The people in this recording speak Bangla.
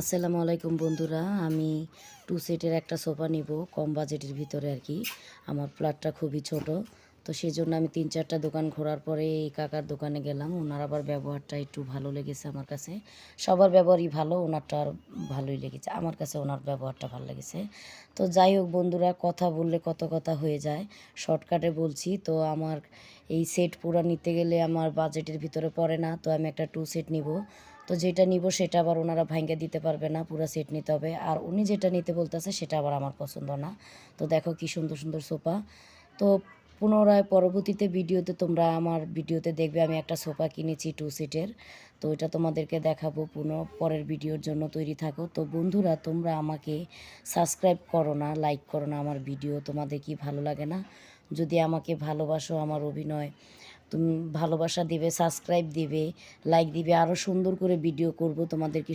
আসসালামু আলাইকুম বন্ধুরা, আমি টু সেটের একটা সোফা নিব কম বাজেটের ভিতরে আর কি। আমার ফ্ল্যাটটা খুবই ছোট, তো সেই জন্য আমি 3-4টা দোকান ঘোরার পরে এই কাকার দোকানে গেলাম। ওনার আবার ব্যবহারটা একটু ভালো লেগেছে আমার কাছে। সবার ব্যবহারই ভালো, ওনারটা আর ভালোই লেগেছে আমার কাছে, ওনার ব্যবহারটা ভালো লেগেছে। তো যাই হোক বন্ধুরা, কথা বললে কত কথা হয়ে যায়, শর্টকাটে বলছি। তো আমার এই সেট পুরো নিতে গেলে আমার বাজেটের ভিতরে পড়ে না, তো আমি একটা টু সেট নিব। তো যেটা নিব সেটা আবার ওনারা ভাঙ্গে দিতে পারবে না, পুরো সেট নিতে হবে। আর উনি যেটা নিতে বলতেছে সেটা আবার আমার পছন্দ না। তো দেখো কি সুন্দর সুন্দর সোফা। তো পুনরায় পরবর্তীতে ভিডিওতে তোমরা আমার ভিডিওতে দেখবে আমি একটা সোফা কিনেছি টু সিটের। তো এটা তোমাদেরকে দেখাবো, পরের ভিডিওর জন্য তৈরি থাকো। তো বন্ধুরা, তোমরা আমাকে সাবস্ক্রাইব করো না, লাইক করো না আমার ভিডিও, তোমাদের কি ভালো লাগে না? যদি আমাকে ভালোবাসো, আমার অভিনয় তুমি ভালোবাসা দিবে, সাবস্ক্রাইব দিবে, লাইক দিবে, আরও সুন্দর করে ভিডিও করব তোমাদেরকে